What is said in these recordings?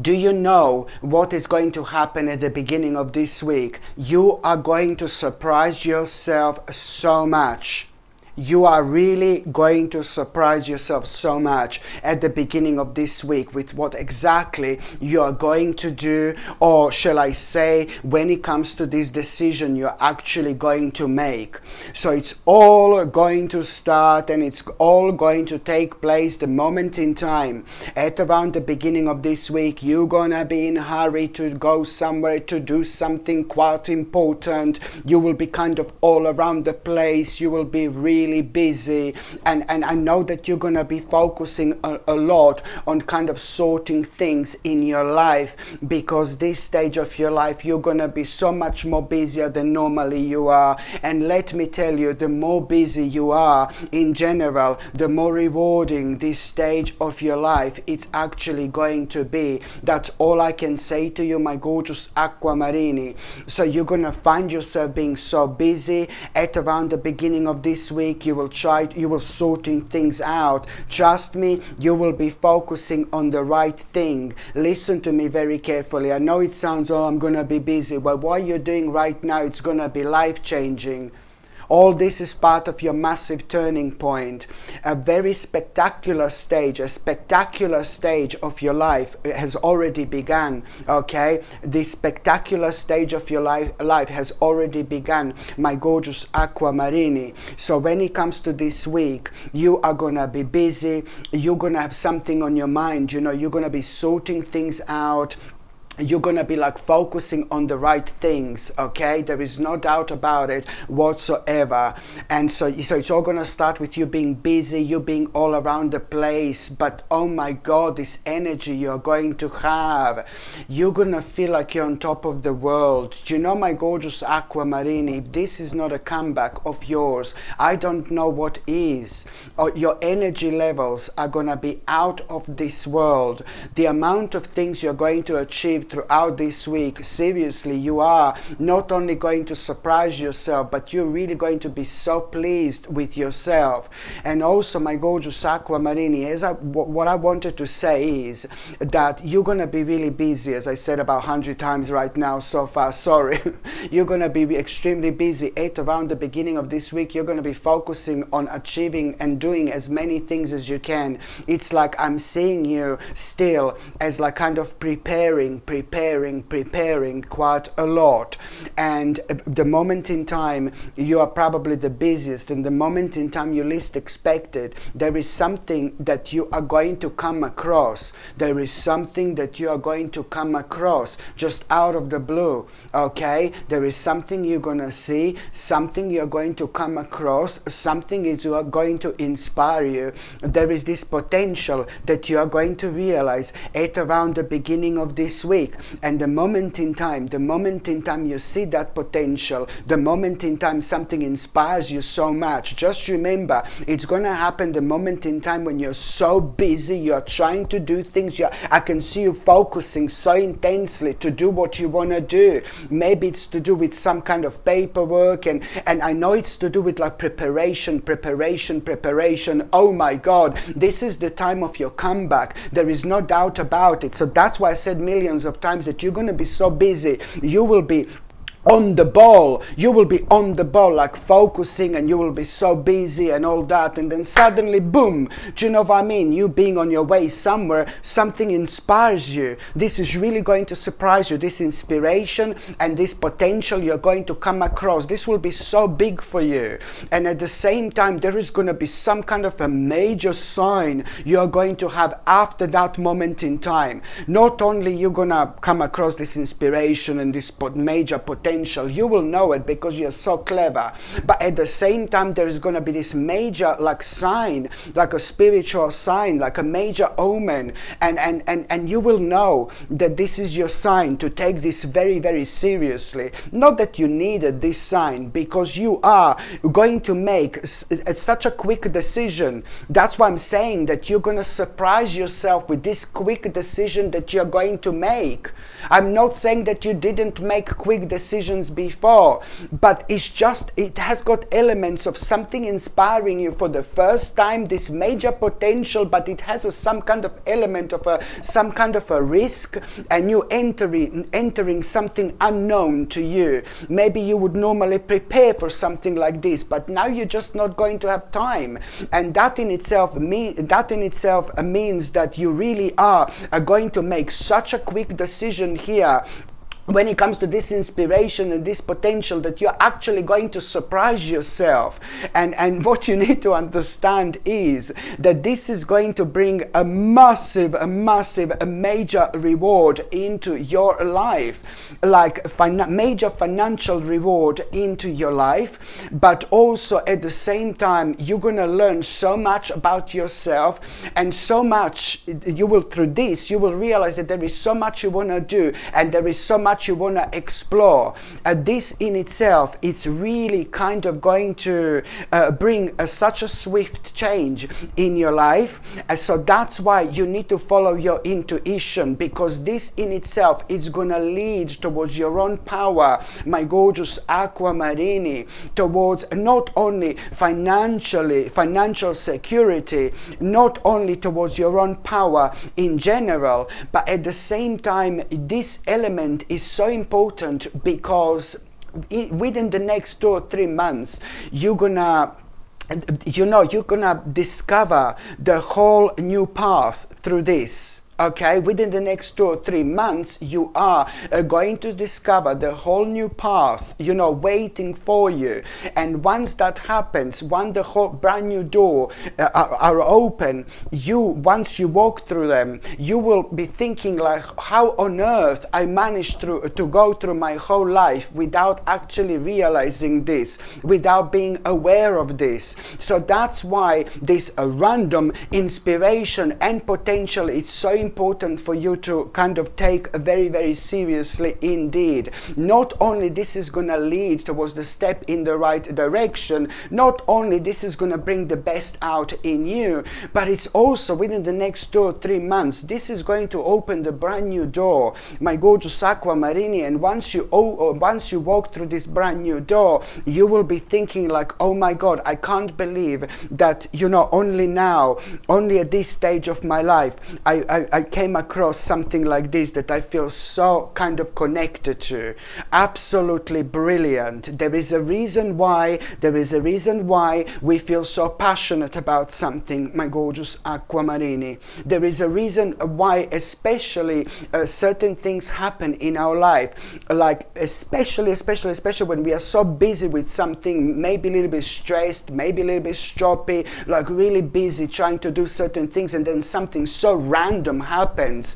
Do you know what is going to happen at the beginning of this week? You are going to surprise yourself so much. You are really going to surprise yourself so much at the beginning of this week with what exactly you are going to do, or shall I say, when it comes to this decision you're actually going to make. So it's all going to start and it's all going to take place the moment in time. At around the beginning of this week, you're gonna be in a hurry to go somewhere to do something quite important. You will be kind of all around the place. You will be really busy, and I know that you're gonna be focusing a lot on kind of sorting things in your life, because this stage of your life you're gonna be so much more busier than normally you are. And let me tell you, the more busy you are in general, the more rewarding this stage of your life it's actually going to be. That's all I can say to you, my gorgeous aquamarini. So you're gonna find yourself being so busy at around the beginning of this week. You will sorting things out. Trust me, you will be focusing on the right thing. Listen to me very carefully. I know it sounds, oh, I'm gonna be busy. Well, what you're doing right now, it's gonna be life-changing. All this is part of your massive turning point. A very spectacular stage, a spectacular stage of your life has already begun, okay? This spectacular stage of your life has already begun, my gorgeous aquamarini. So when it comes to this week, you are gonna be busy, you're gonna have something on your mind, you know, you're gonna be sorting things out. You're gonna be like focusing on the right things, okay? There is no doubt about it whatsoever. And so it's all gonna start with you being busy, you being all around the place. But oh my God, this energy you're going to have, you're gonna feel like you're on top of the world. Do you know, my gorgeous aquamarini, if this is not a comeback of yours, I don't know what is. Your energy levels are gonna be out of this world. The amount of things you're going to achieve throughout this week, seriously, you are not only going to surprise yourself, but you're really going to be so pleased with yourself. And also, my gorgeous aquamarini, what I wanted to say is that you're going to be really busy, as I said about 100 times right now so far, sorry. You're going to be extremely busy at around the beginning of this week. You're going to be focusing on achieving and doing as many things as you can. It's like I'm seeing you still as like kind of preparing quite a lot. And the moment in time you are probably the busiest, and the moment in time you least expected, there is something that you are going to come across. There is something that you are going to come across just out of the blue, okay? There is something you're gonna see, something you're going to come across, something is going to inspire you. There is this potential that you are going to realize at around the beginning of this week. And the moment in time you see that potential, the moment in time something inspires you so much, just remember, it's gonna happen the moment in time when you're so busy, you're trying to do things, I can see you focusing so intensely to do what you want to do. Maybe it's to do with some kind of paperwork, and I know it's to do with like preparation. Oh my God, this is the time of your comeback. There is no doubt about it. So that's why I said millions of times that you're going to be so busy. You will be on the ball, like focusing, and you will be so busy and all that, and then suddenly boom, do you know what I mean, you being on your way somewhere, something inspires you. This is really going to surprise you. This inspiration and this potential you're going to come across, this will be so big for you. And at the same time, there is going to be some kind of a major sign you're going to have after that moment in time. Not only you're going to come across this inspiration and this major potential, you will know it because you're so clever, but at the same time there is going to be this major like sign, like a spiritual sign, like a major omen, and you will know that this is your sign to take this very, very seriously. Not that you needed this sign, because you are going to make such a quick decision. That's why I'm saying that you're going to surprise yourself with this quick decision that you're going to make. I'm not saying that you didn't make quick decisions decisions before, but it has got elements of something inspiring you for the first time, this major potential, but it has some kind of element of some kind of a risk, and you entering something unknown to you. Maybe you would normally prepare for something like this, but now you're just not going to have time, and that in itself means that you really are going to make such a quick decision here when it comes to this inspiration and this potential, that you're actually going to surprise yourself. And what you need to understand is that this is going to bring a major reward into your life, like major financial reward into your life, but also at the same time you're going to learn so much about yourself, and so much you will realize that there is so much you want to do, and there is so much you want to explore. This in itself is really kind of going to bring such a swift change in your life. So that's why you need to follow your intuition, because this in itself is going to lead towards your own power, my gorgeous Aquamarini, towards not only financial security, not only towards your own power in general, but at the same time this element is so important, because within the next 2 or 3 months you're gonna discover the whole new path through this. Okay, within the next 2 or 3 months, you are going to discover the whole new path, waiting for you. And once that happens, once the whole brand new door are open, once you walk through them, you will be thinking like, how on earth I managed to go through my whole life without actually realizing this, without being aware of this. So that's why this random inspiration and potential is so important for you to kind of take very, very seriously indeed. Not only this is going to lead towards the step in the right direction, not only this is going to bring the best out in you, but it's also within the next 2 or 3 months, this is going to open the brand new door, my gorgeous Aquamarini. And once you walk through this brand new door, you will be thinking like, oh my God, I can't believe that, only now, only at this stage of my life, I came across something like this that I feel so kind of connected to. Absolutely brilliant. There is a reason why we feel so passionate about something, my gorgeous Aquamarini. There is a reason why especially certain things happen in our life, like especially when we are so busy with something, maybe a little bit stressed, maybe a little bit stroppy, like really busy trying to do certain things, and then something so random happens,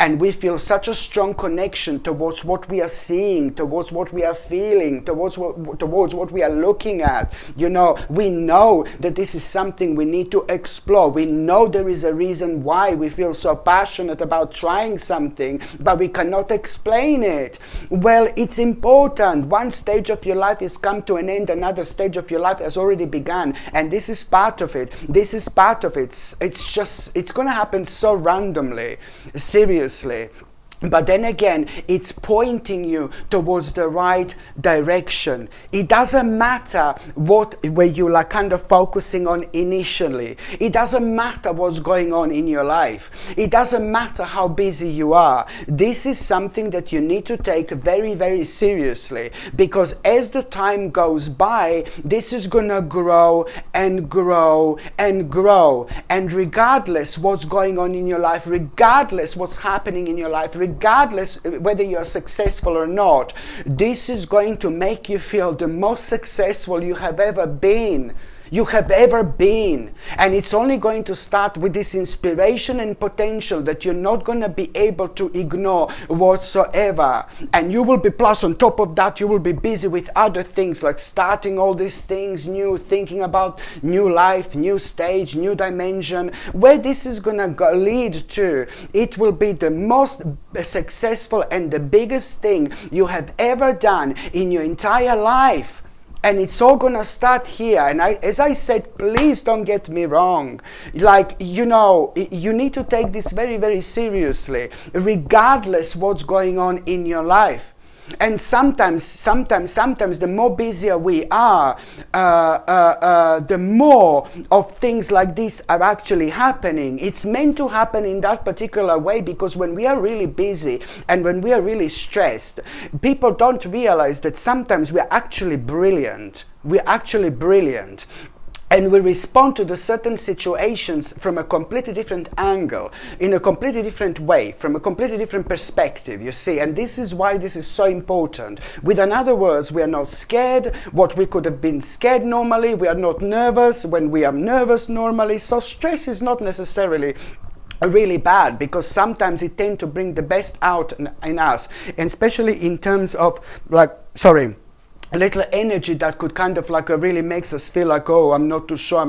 and we feel such a strong connection towards what we are seeing, towards what we are feeling, towards what we are looking at. We know that this is something we need to explore. We know there is a reason why we feel so passionate about trying something, but we cannot explain it. Well, it's important. One stage of your life is come to an end, another stage of your life has already begun, and this is part of it. It's going to happen so randomly, seriously. But then again, it's pointing you towards the right direction. It doesn't matter where you are kind of focusing on initially. It doesn't matter what's going on in your life. It doesn't matter how busy you are. This is something that you need to take very, very seriously, because as the time goes by, this is going to grow and grow and grow. And regardless what's going on in your life, regardless what's happening in your life, regardless whether you're successful or not, this is going to make you feel the most successful you have ever been. And it's only going to start with this inspiration and potential that you're not going to be able to ignore whatsoever. And you will be, plus on top of that, you will be busy with other things, like starting all these things new, thinking about new life, new stage, new dimension. Where this is going to lead to, it will be the most successful and the biggest thing you have ever done in your entire life. And it's all going to start here. And as I said, please don't get me wrong. You need to take this very, very seriously, regardless what's going on in your life. And sometimes the more busier we are, the more of things like this are actually happening. It's meant to happen in that particular way, because when we are really busy and when we are really stressed, people don't realize that sometimes we're actually brilliant. We're actually brilliant. And we respond to the certain situations from a completely different angle, in a completely different way, from a completely different perspective, you see. And this is why this is so important. With other words, we are not scared what we could have been scared normally. We are not nervous when we are nervous normally. So stress is not necessarily really bad, because sometimes it tends to bring the best out in us, and especially in terms of a little energy that could kind of like really makes us feel like, oh, I'm not too sure.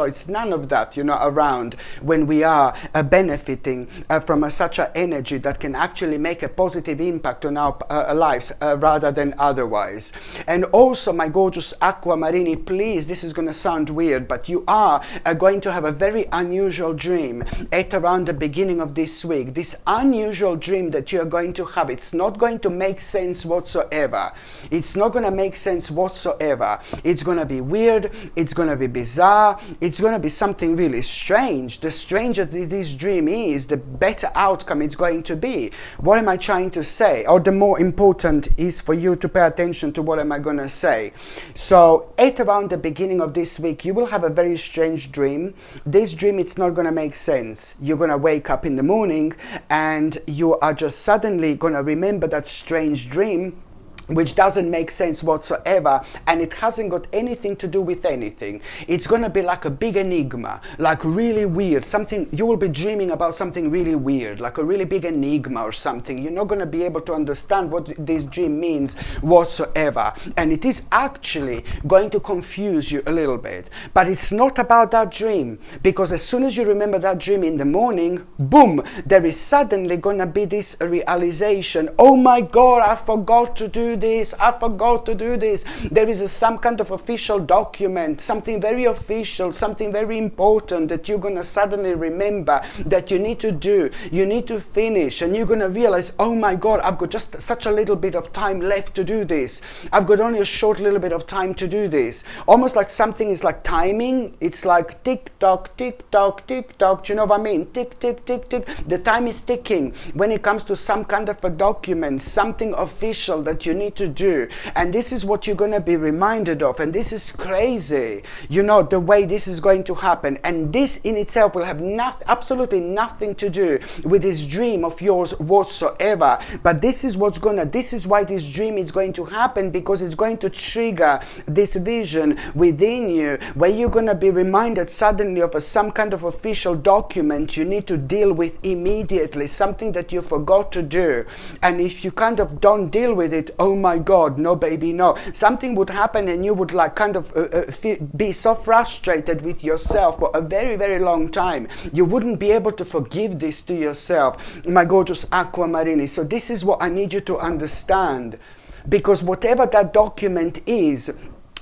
It's none of that, around when we are benefiting from such an energy that can actually make a positive impact on our lives rather than otherwise. And also, my gorgeous Aquamarini, please, this is going to sound weird, but you are going to have a very unusual dream at around the beginning of this week. This unusual dream that you're going to have, it's not going to make sense whatsoever. It's not going to make sense whatsoever. It's going to be weird, it's going to be bizarre, it's going to be something really strange. The stranger this dream is, the better outcome it's going to be. What am I trying to say? Or the more important is for you to pay attention to what am I going to say. So at around the beginning of this week, you will have a very strange dream. This dream, it's not going to make sense. You're going to wake up in the morning and you are just suddenly going to remember that strange dream, which doesn't make sense whatsoever, and it hasn't got anything to do with anything. It's going to be like a big enigma, like really weird, something, you will be dreaming about something really weird, like a really big enigma or something. You're not going to be able to understand what this dream means whatsoever, and it is actually going to confuse you a little bit. But it's not about that dream, because as soon as you remember that dream in the morning, boom, there is suddenly going to be this realization, oh my God, I forgot to do this. There is some kind of official document, something very official, something very important that you're going to suddenly remember that you need to do, you need to finish, and you're going to realize, oh my God, I've got just such a little bit of time left to do this. I've got only a short little bit of time to do this. Almost like something is like timing. It's like tick tock, tick tock, tick tock. Do you know what I mean? Tick, tick, tick, tick. The time is ticking when it comes to some kind of a document, something official that you need to do. And this is what you're going to be reminded of, and this is crazy, the way this is going to happen. And this in itself will have absolutely nothing to do with this dream of yours whatsoever. But this is why this dream is going to happen, because it's going to trigger this vision within you, where you're going to be reminded suddenly of some kind of official document you need to deal with immediately, something that you forgot to do. And if you kind of don't deal with it, oh my God, no baby, no. Something would happen and you would like kind of be so frustrated with yourself for a very, very long time. You wouldn't be able to forgive this to yourself, my gorgeous Aquamarini. So this is what I need you to understand, because whatever that document is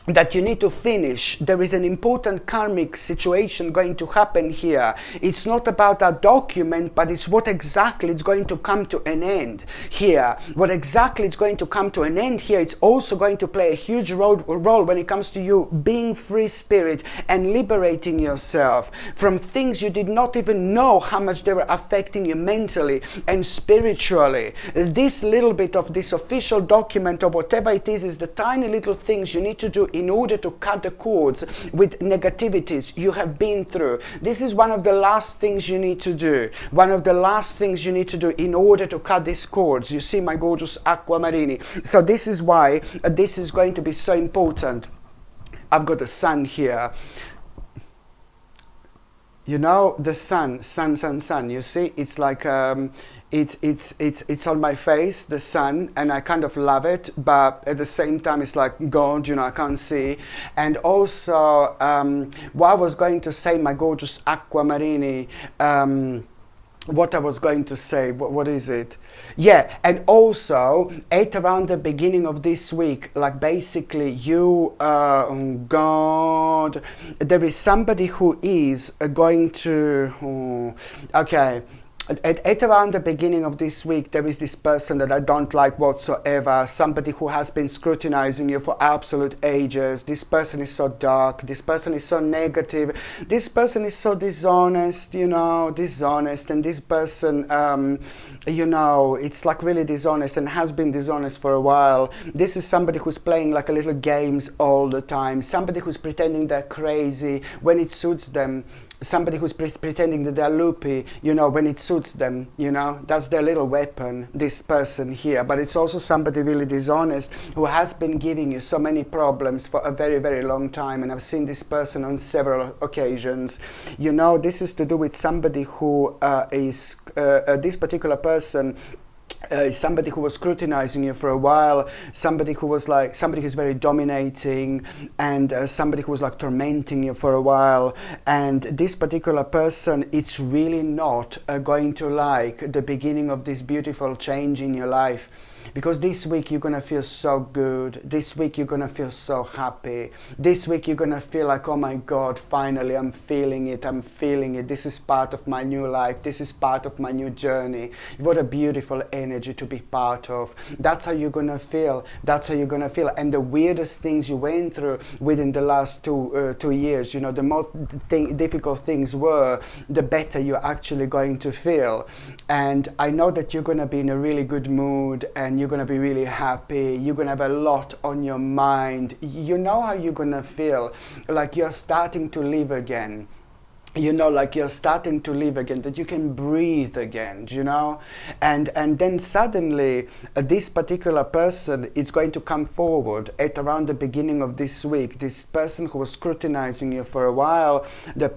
that you need to finish, there is an important karmic situation going to happen here. It's not about that document, but it's what exactly it's going to come to an end here. What exactly it's going to come to an end here, it's also going to play a huge role when it comes to you being free spirit and liberating yourself from things you did not even know how much they were affecting you mentally and spiritually. This little bit of this official document or whatever it is the tiny little things you need to do in order to cut the cords with negativities you have been through. This is one of the last things you need to do. One of the last things you need to do in order to cut these cords. You see, my gorgeous Aquamarini. So this is why this is going to be so important. I've got the sun here. The sun, you see, it's like it's on my face, the sun, and I kind of love it, but at the same time it's like God, I can't see. And also what I was going to say, my gorgeous Aquamarini, what I was going to say, what is it? Yeah, and also at around the beginning of this week, like basically you, God, there is somebody who is going to, okay, At around the beginning of this week, there is this person that I don't like whatsoever. Somebody who has been scrutinizing you for absolute ages. This person is so dark. This person is so negative. This person is so dishonest, dishonest. And this person, it's like really dishonest and has been dishonest for a while. This is somebody who's playing like a little games all the time. Somebody who's pretending they're crazy when it suits them. Somebody who's pretending that they're loopy, when it suits them, that's their little weapon, this person here. But it's also somebody really dishonest who has been giving you so many problems for a very, very long time. And I've seen this person on several occasions. This is to do with somebody who is this particular person. Somebody who was scrutinizing you for a while, somebody who's very dominating, and somebody who was like tormenting you for a while. And this particular person, it's really not going to like the beginning of this beautiful change in your life. Because this week you're going to feel so good. This week you're going to feel so happy. This week you're going to feel like, oh my God, finally I'm feeling it. I'm feeling it. This is part of my new life. This is part of my new journey. What a beautiful energy to be part of. That's how you're going to feel. That's how you're going to feel. And the weirdest things you went through within the last 2 years, the more difficult things were, the better you're actually going to feel. And I know that you're going to be in a really good mood, and you're going to be really happy. You're going to have a lot on your mind. You know how you're going to feel, like you're starting to live again. Like you're starting to live again, that you can breathe again, and then suddenly this particular person is going to come forward at around the beginning of this week. This person who was scrutinizing you for a while,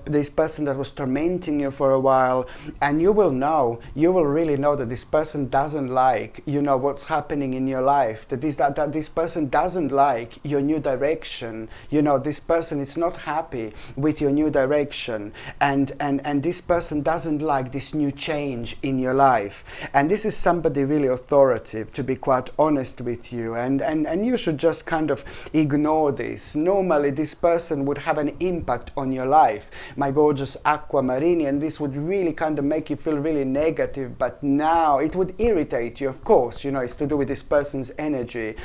this person that was tormenting you for a while, and you will really know that this person doesn't like, what's happening in your life, that this person doesn't like your new direction. This person is not happy with your new direction. And this person doesn't like this new change in your life. And this is somebody really authoritative, to be quite honest with you. And you should just kind of ignore this. Normally, this person would have an impact on your life, my gorgeous aquamarine, and this would really kind of make you feel really negative. But now it would irritate you, of course. It's to do with this person's energy.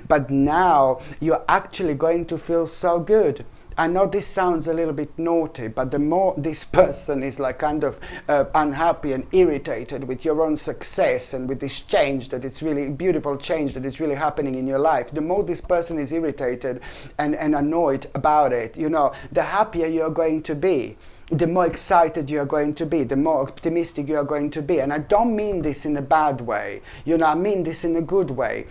But now you're actually going to feel so good. I know this sounds a little bit naughty, but the more this person is like kind of unhappy and irritated with your own success and with this change, that it's really beautiful change that is really happening in your life, the more this person is irritated and annoyed about it, the happier you're going to be. The more excited you're going to be, the more optimistic you're going to be. And I don't mean this in a bad way, I mean this in a good way.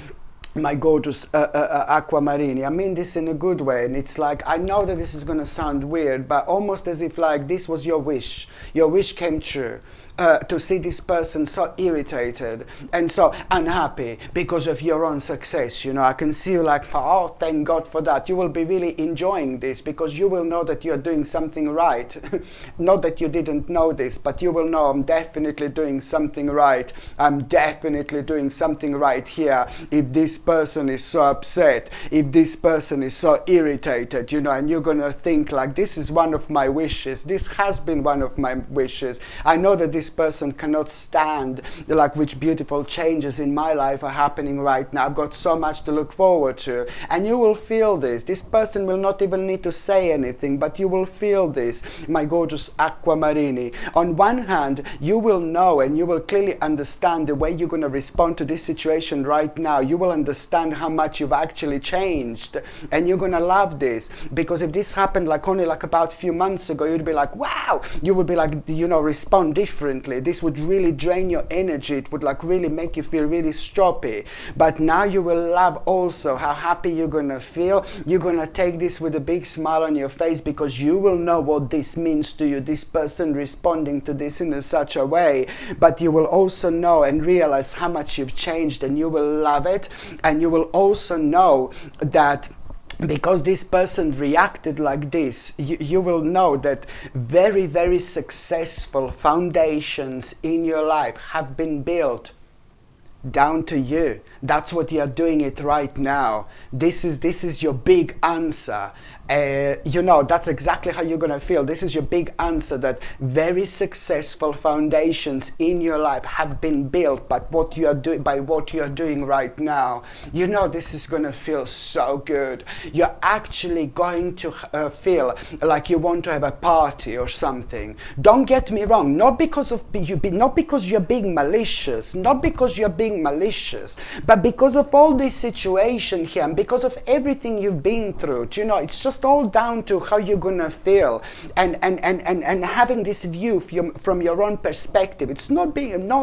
My gorgeous aquamarine, I mean this in a good way. And it's like, I know that this is going to sound weird, but almost as if like this was your wish came true. To see this person so irritated and so unhappy because of your own success. I can see you like, oh, thank God for that. You will be really enjoying this because you will know that you're doing something right. Not that you didn't know this, but you will know I'm definitely doing something right. I'm definitely doing something right here. If this person is so upset, if this person is so irritated, and you're going to think like, this is one of my wishes. This has been one of my wishes. I know that this person cannot stand like which beautiful changes in my life are happening right now. I've got so much to look forward to. And you will feel this. This person will not even need to say anything, but you will feel this, my gorgeous aquamarine. On one hand, you will know and you will clearly understand the way you're going to respond to this situation right now. You will understand how much you've actually changed, and you're going to love this, because if this happened like only like about a few months ago, you'd be like, wow, you would be like, respond differently. This would really drain your energy. It would like really make you feel really stroppy. But now you will love also how happy you're going to feel. You're going to take this with a big smile on your face, because you will know what this means to you, this person responding to this in such a way. But you will also know and realize how much you've changed, and you will love it. And you will also know that because this person reacted like this, you will know that very, very successful foundations in your life have been built. Down to you. That's what you're doing it right now. This is your big answer. That's exactly how you're gonna feel. This is your big answer, that very successful foundations in your life have been built by what you are doing right now. This is gonna feel so good. You're actually going to feel like you want to have a party or something. Don't get me wrong. Not because you're being malicious. Not because you're being malicious, but because of all this situation here, and because of everything you've been through. It's just all down to how you're gonna feel, and having this view from your own perspective. It's not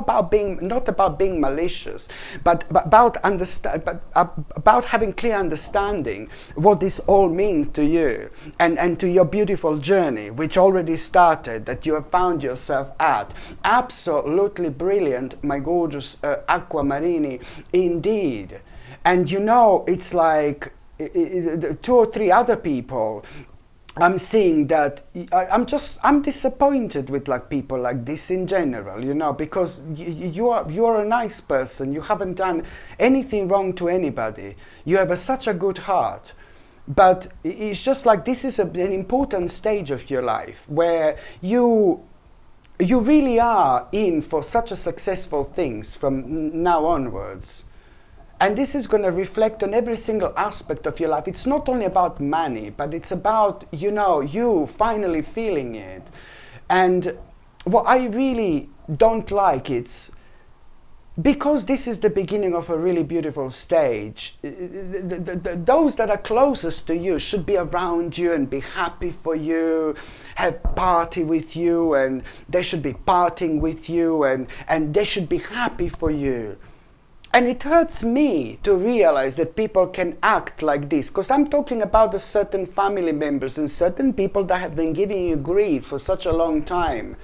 about being malicious, but about having clear understanding what this all means to you, and to your beautiful journey, which already started, that you have found yourself at. Absolutely brilliant, my gorgeous Aquamarini, indeed. And it's like 2 or 3 other people I'm seeing that. I'm disappointed with people like this in general, because you are a nice person. You haven't done anything wrong to anybody. You have such a good heart. But it's just like this is an important stage of your life where you really are in for such a successful things from now onwards. And this is going to reflect on every single aspect of your life. It's not only about money, but it's about, you finally feeling it. And what I really don't like, it's because this is the beginning of a really beautiful stage. Those that are closest to you should be around you and be happy for you, have party with you, and they should be partying with you, and they should be happy for you. And it hurts me to realize that people can act like this, because I'm talking about the certain family members and certain people that have been giving you grief for such a long time,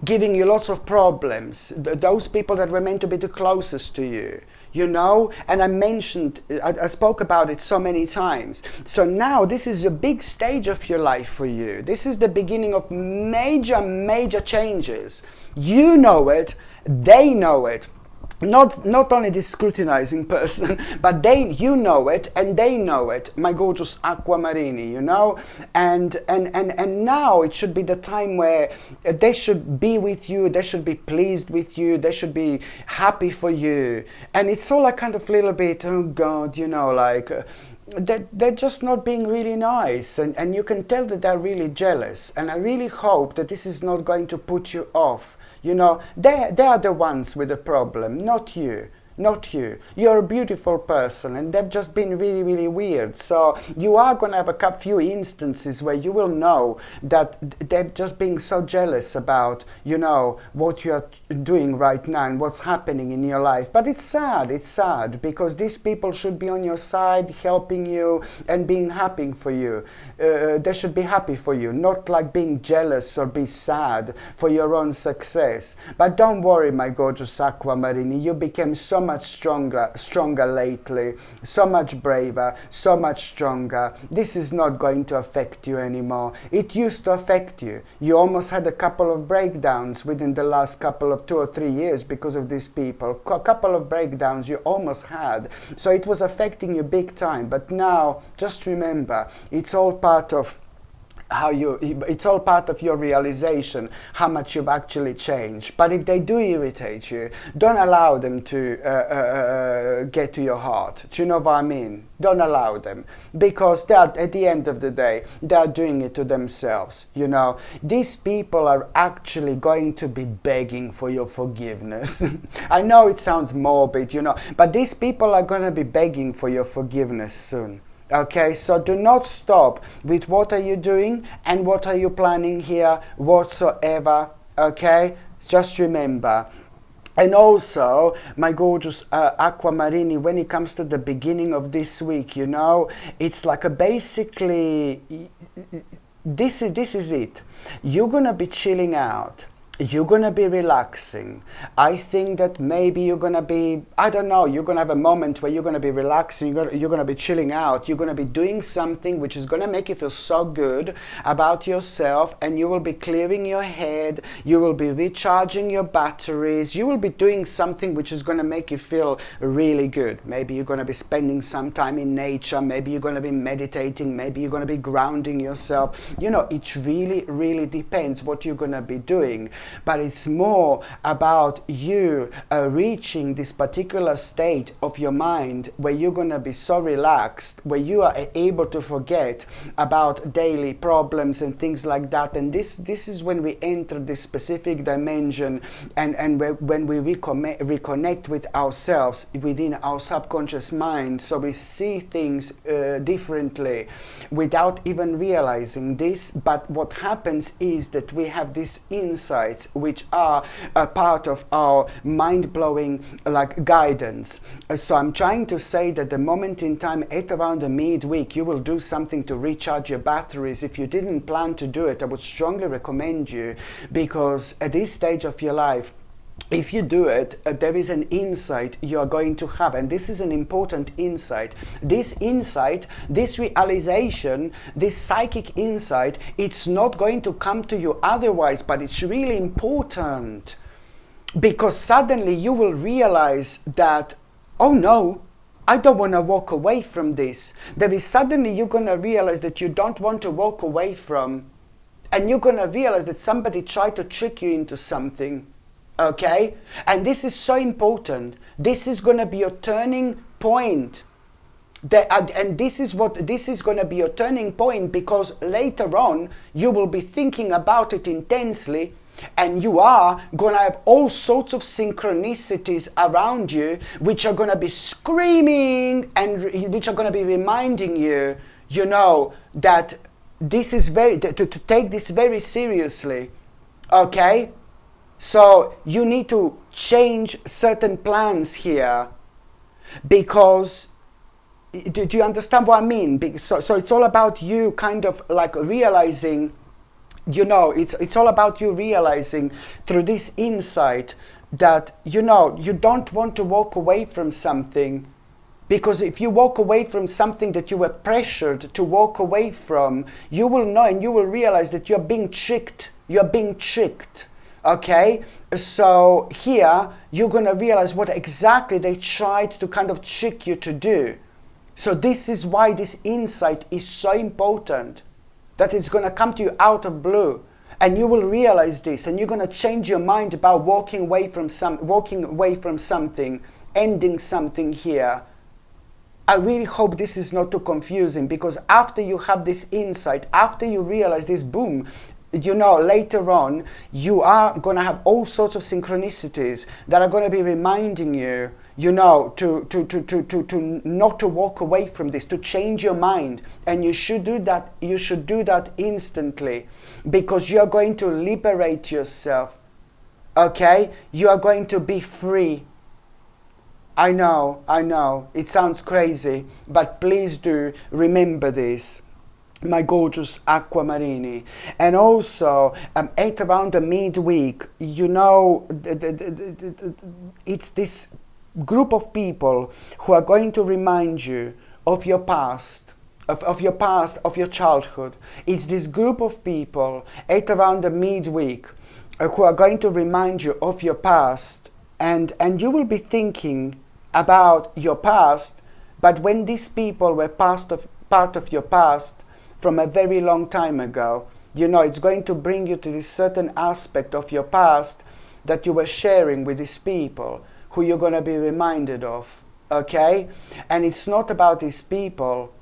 giving you lots of problems, those people that were meant to be the closest to you, and I spoke about it so many times. So now this is a big stage of your life for you. This is the beginning of major changes. You know it, they know it. Not only this scrutinizing person, but you know it and they know it, my gorgeous Aquamarini, and now it should be the time where they should be with you, they should be pleased with you, they should be happy for you. And it's all a kind of little bit, oh God, they're just not being really nice, and you can tell that they're really jealous. And I really hope that this is not going to put you off. They are the ones with the problem, not you. Not you. You're a beautiful person, and they've just been really, really weird. So you are going to have a few instances where you will know that they've just been so jealous about, what you're doing right now and what's happening in your life. But it's sad, because these people should be on your side, helping you and being happy for you. They should be happy for you, not like being jealous or be sad for your own success. But don't worry, my gorgeous Aquamarini, you became so much stronger lately, so much braver, so much stronger. This is not going to affect you anymore. It used to affect you. You almost had a couple of breakdowns within the last couple of 2 or 3 years because of these people. A couple of breakdowns you almost had. So it was affecting you big time. But now, just remember, it's all part of it's all part of your realization how much you've actually changed. But if they do irritate you, don't allow them to get to your heart. Do you know what I mean? Don't allow them, because they are, at the end of the day, they are doing it to themselves. These people are actually going to be begging for your forgiveness. I know it sounds morbid, but these people are going to be begging for your forgiveness soon. Okay, so do not stop with what are you doing and what are you planning here whatsoever. Okay, just remember. And also, my gorgeous Aquamarini, when it comes to the beginning of this week, it's like basically, this is it. You're gonna be chilling out. you're gonna be relaxing. I think that maybe you're gonna be, I don't know, you're gonna have a moment where you're gonna be relaxing, you're gonna be chilling out, you're gonna be doing something which is gonna make you feel so good about yourself, and you will be clearing your head, you will be recharging your batteries, you will be doing something which is gonna make you feel really good. Maybe you're gonna be spending some time in nature, maybe you're gonna be meditating, maybe you're gonna be grounding yourself. You know, it really, really depends what you're gonna be doing. But it's more about you reaching this particular state of your mind where you're going to be so relaxed, where you are able to forget about daily problems and things like that. And this is when we enter this specific dimension, and when we reconnect with ourselves within our subconscious mind. So we see things differently without even realizing this. But what happens is that we have this insight which are a part of our mind-blowing guidance. So I'm trying to say that the moment in time at around the midweek, you will do something to recharge your batteries. If you didn't plan to do it, I would strongly recommend you, because at this stage of your life, if you do it, there is an insight you are going to have, and this is an important insight. This insight, this realization, this psychic insight, it's not going to come to you otherwise, but it's really important, because suddenly you will realize that, oh no, I don't want to walk away from this. There is suddenly you're going to realize that you don't want to walk away from, and you're going to realize that somebody tried to trick you into something. Okay? And this is so important. This is going to be your turning point. And this is going to be your turning point, because later on you will be thinking about it intensely, and you are going to have all sorts of synchronicities around you which are going to be screaming and which are going to be reminding you, you know, that this is to take this very seriously. Okay? So you need to change certain plans here, because, do you understand what I mean? So it's all about you kind of realizing, you know, it's all about you realizing through this insight that, you know, you don't want to walk away from something, because if you walk away from something that you were pressured to walk away from, you will know and you will realize that you're being tricked. You're being tricked. Okay, so here you're going to realize what exactly they tried to kind of trick you to do. So this is why this insight is so important, that it's going to come to you out of blue, and you will realize this, and you're going to change your mind about walking away from something, ending something here. I really hope this is not too confusing, because after you have this insight, after you realize this, boom, you know, later on, you are going to have all sorts of synchronicities that are going to be reminding you, you know, to not to walk away from this, to change your mind. And you should do that. You should do that instantly, because you are going to liberate yourself. Okay? You are going to be free. I know, it sounds crazy, but please do remember this, my gorgeous aquamarini. And also at around the midweek, you know, it's this group of people who are going to remind you of your past, of your childhood. It's this group of people at around the midweek who are going to remind you of your past, and you will be thinking about your past, but when these people were part of your past from a very long time ago, you know, it's going to bring you to this certain aspect of your past that you were sharing with these people who you're going to be reminded of. Okay? And it's not about these people,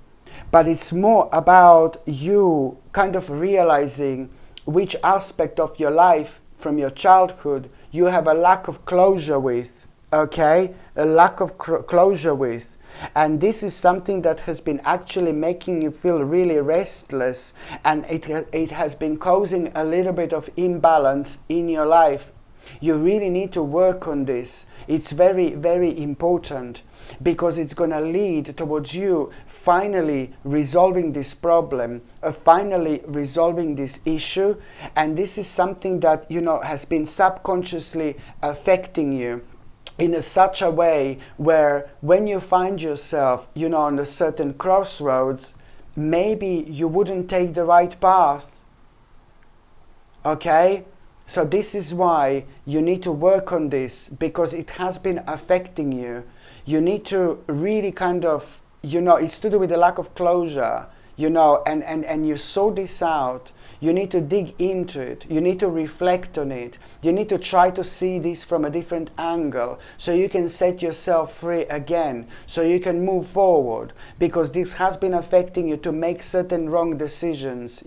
but it's more about you kind of realizing which aspect of your life from your childhood you have a lack of closure with. Okay? A lack of closure with. And this is something that has been actually making you feel really restless, and it has been causing a little bit of imbalance in your life. You really need to work on this. It's very, very important, because it's going to lead towards you finally resolving this problem, finally resolving this issue. And this is something that, has been subconsciously affecting you in such a way where when you find yourself, on a certain crossroads, maybe you wouldn't take the right path. Okay? So this is why you need to work on this, because it has been affecting you. You need to really kind of, it's to do with the lack of closure, and you sort this out. You need to dig into it. You need to reflect on it. You need to try to see this from a different angle, so you can set yourself free again, so you can move forward, because this has been affecting you to make certain wrong decisions,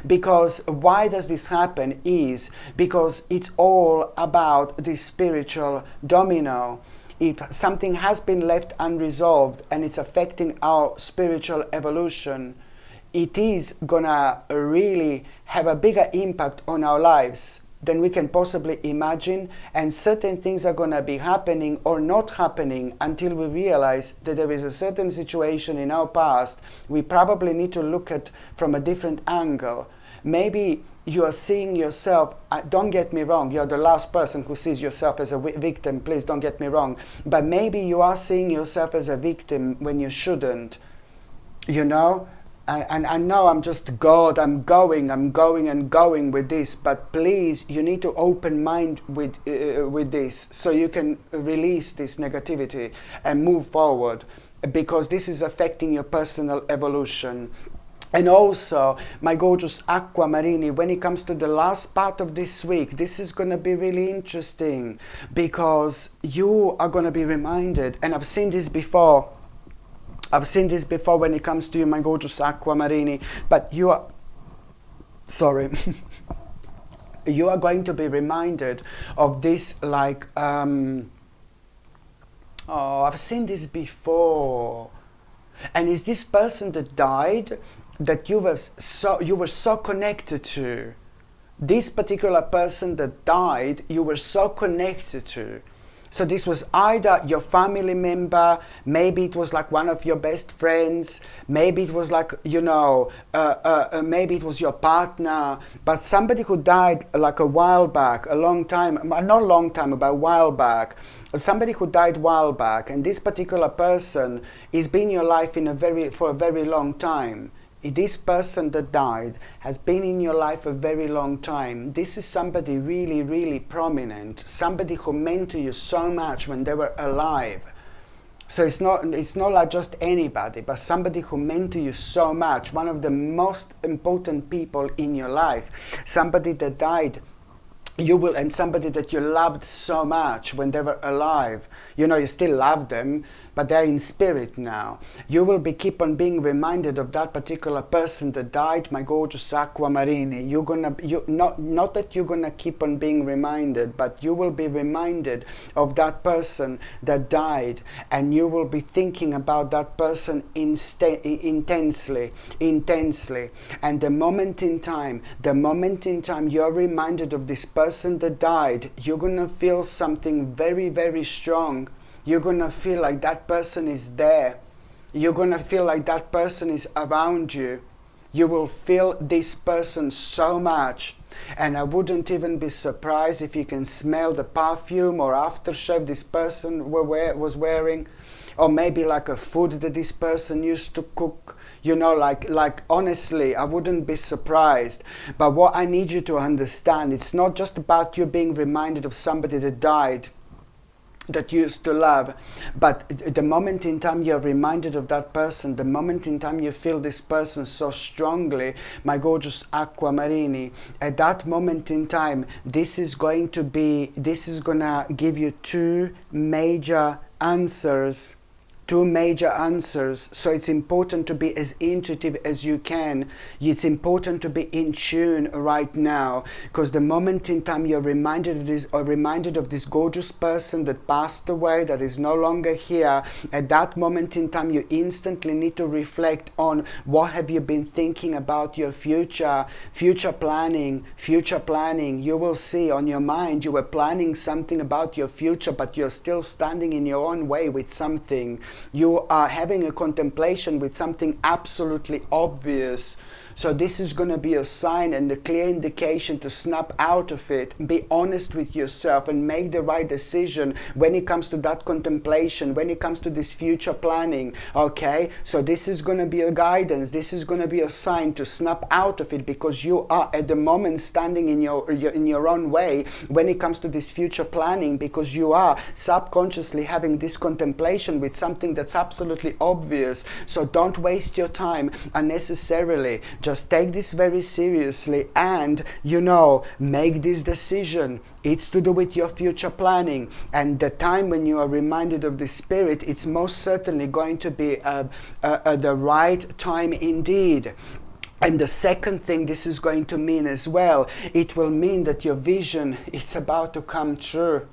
because why does this happen is because it's all about the spiritual domino. If something has been left unresolved and it's affecting our spiritual evolution, it is gonna really have a bigger impact on our lives than we can possibly imagine, and certain things are gonna be happening or not happening until we realize that there is a certain situation in our past we probably need to look at from a different angle. Maybe you are seeing yourself, don't get me wrong, you're the last person who sees yourself as a victim, please don't get me wrong, but maybe you are seeing yourself as a victim when you shouldn't, And I know I'm just God, I'm going and going with this, but please, you need to open mind with this, so you can release this negativity and move forward, because this is affecting your personal evolution. And also, my gorgeous Aquamarini, when it comes to the last part of this week, this is going to be really interesting, because you are going to be reminded, and I've seen this before when it comes to you, my gorgeous Aquamarini, but you are going to be reminded of this, like, I've seen this before, and it's this person that died that you were so connected to. This particular person that died, you were so connected to. So this was either your family member, maybe it was like one of your best friends, maybe it was like, maybe it was your partner, but somebody who died like a while back, a while back, somebody who died a while back, and this particular person has been in your life for a very long time. This person that died has been in your life a very long time. This is somebody really, really prominent, somebody who meant to you so much when they were alive. So it's not like just anybody, but somebody who meant to you so much, one of the most important people in your life, somebody that died, and somebody that you loved so much when they were alive. You still love them, but they're in spirit now. You will keep on being reminded of that particular person that died, my gorgeous Aquamarini. Not that you're gonna keep on being reminded, but you will be reminded of that person that died, and you will be thinking about that person intensely. And the moment in time you're reminded of this person that died, you're gonna feel something very, very strong. You're going to feel like that person is there. You're going to feel like that person is around you. You will feel this person so much. And I wouldn't even be surprised if you can smell the perfume or aftershave this person was wearing. Or maybe like a food that this person used to cook. Like honestly, I wouldn't be surprised. But what I need you to understand, it's not just about you being reminded of somebody that died, that you used to love, but the moment in time you're reminded of that person, the moment in time you feel this person so strongly, my gorgeous Aquamarini, at that moment in time, this is gonna give you two major answers two major answers. So it's important to be as intuitive as you can. It's important to be in tune right now, because the moment in time you're reminded of this gorgeous person that passed away, that is no longer here, at that moment in time you instantly need to reflect on what have you been thinking about your future planning. You will see on your mind you were planning something about your future, but you're still standing in your own way with something. You are having a contemplation with something absolutely obvious. So this is going to be a sign and a clear indication to snap out of it, be honest with yourself and make the right decision when it comes to that contemplation, when it comes to this future planning, okay? So this is going to be a guidance, this is going to be a sign to snap out of it, because you are at the moment standing in your own way when it comes to this future planning, because you are subconsciously having this contemplation with something that's absolutely obvious. So don't waste your time unnecessarily. Just take this very seriously and, make this decision. It's to do with your future planning. And the time when you are reminded of the Spirit, it's most certainly going to be the right time indeed. And the second thing this is going to mean as well, it will mean that your vision, it's about to come true.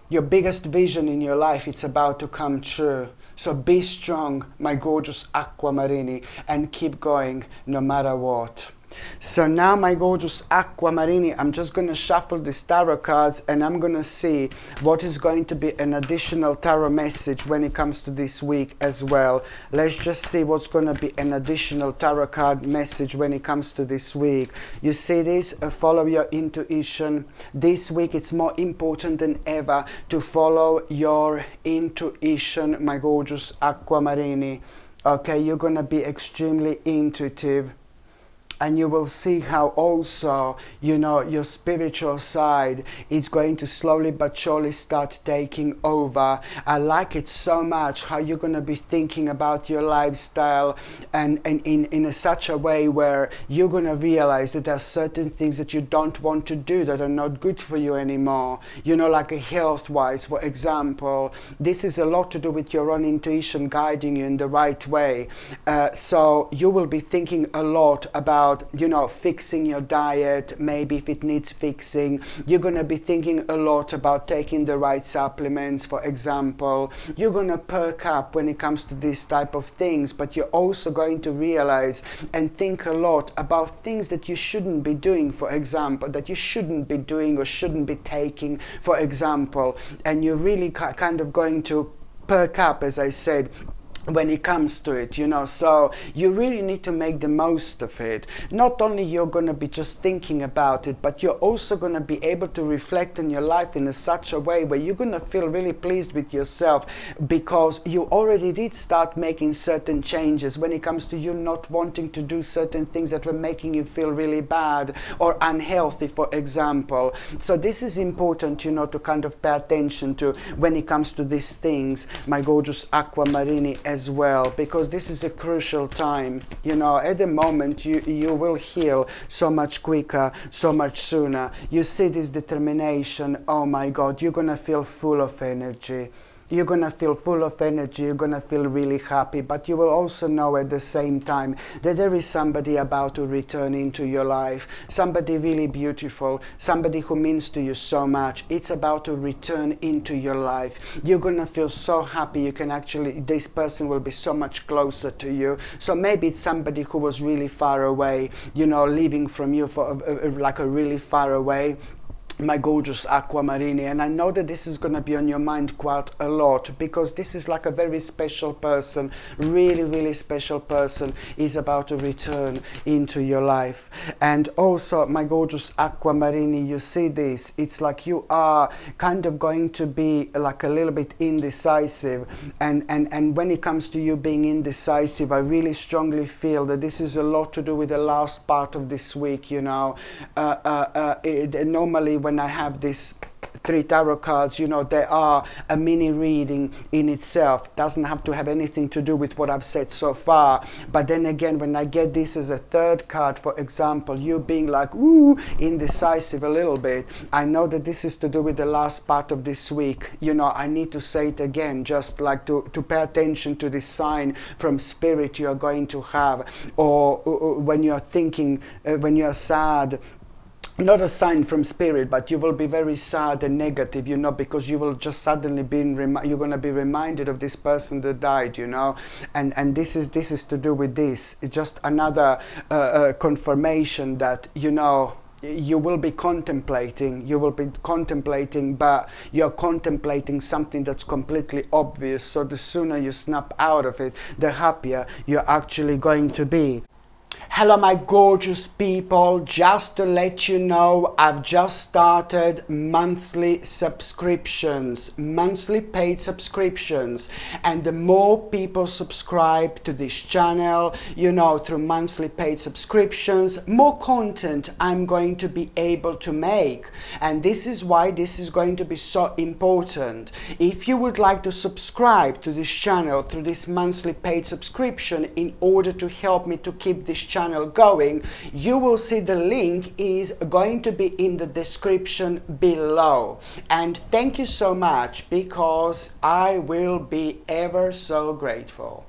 Your biggest vision in your life, it's about to come true. So be strong, my gorgeous Aquamarini, and keep going no matter what. So now, my gorgeous Aquamarini, I'm just going to shuffle these tarot cards and I'm going to see what is going to be an additional tarot message when it comes to this week as well. Let's just see what's going to be an additional tarot card message when it comes to this week. You see this? Follow your intuition. This week it's more important than ever to follow your intuition, my gorgeous Aquamarini. Okay, you're going to be extremely intuitive. And you will see how also, your spiritual side is going to slowly but surely start taking over. I like it so much how you're going to be thinking about your lifestyle and in such a way where you're going to realize that there are certain things that you don't want to do that are not good for you anymore. Like health-wise, for example. This is a lot to do with your own intuition guiding you in the right way. So you will be thinking a lot about fixing your diet, maybe if it needs fixing. You're going to be thinking a lot about taking the right supplements, for example. You're going to perk up when it comes to this type of things, but you're also going to realize and think a lot about things that you shouldn't be doing, for example, that you shouldn't be doing or shouldn't be taking, for example. And you're really kind of going to perk up, as I said, when it comes to it, so you really need to make the most of it. Not only you're going to be just thinking about it, but you're also going to be able to reflect on your life in such a way where you're going to feel really pleased with yourself, because you already did start making certain changes when it comes to you not wanting to do certain things that were making you feel really bad or unhealthy, for example. So this is important, to kind of pay attention to when it comes to these things, my gorgeous Aquamarini, as well, because this is a crucial time. At the moment you will heal so much quicker, so much sooner. You see this determination. Oh my God, you're gonna feel full of energy. You're going to feel full of energy, you're going to feel really happy, but you will also know at the same time that there is somebody about to return into your life, somebody really beautiful, somebody who means to you so much. It's about to return into your life. You're going to feel so happy, this person will be so much closer to you. So maybe it's somebody who was really far away, living from you for like a really far away, my gorgeous Aquamarini. And I know that this is going to be on your mind quite a lot, because this is like a very special person, really, really special person is about to return into your life. And also, my gorgeous Aquamarini, you see this, it's like you are kind of going to be like a little bit indecisive, and when it comes to you being indecisive, I really strongly feel that this is a lot to do with the last part of this week. Normally when when I have this 3 tarot cards, you know, they are a mini reading in itself. Doesn't have to have anything to do with what I've said so far. But then again, when I get this as a 3rd card, for example, you being like, ooh, indecisive a little bit, I know that this is to do with the last part of this week. You know, I need to say it again, just like to pay attention to this sign from spirit you're going to have, or when you're thinking, when you're sad, not a sign from spirit, but you will be very sad and negative, you know, because you will just suddenly be you're going to be reminded of this person that died, you know, and this is to do with this. It's just another confirmation that, you know, you will be contemplating, but you're contemplating something that's completely obvious. So the sooner you snap out of it, the happier you're actually going to be. Hello my gorgeous people, just to let you know, I've just started monthly subscriptions, monthly paid subscriptions, and the more people subscribe to this channel, you know, through monthly paid subscriptions, more content I'm going to be able to make. And this is why this is going to be so important. If you would like to subscribe to this channel through this monthly paid subscription in order to help me to keep this channel going, you will see the link is going to be in the description below. And thank you so much, because I will be ever so grateful.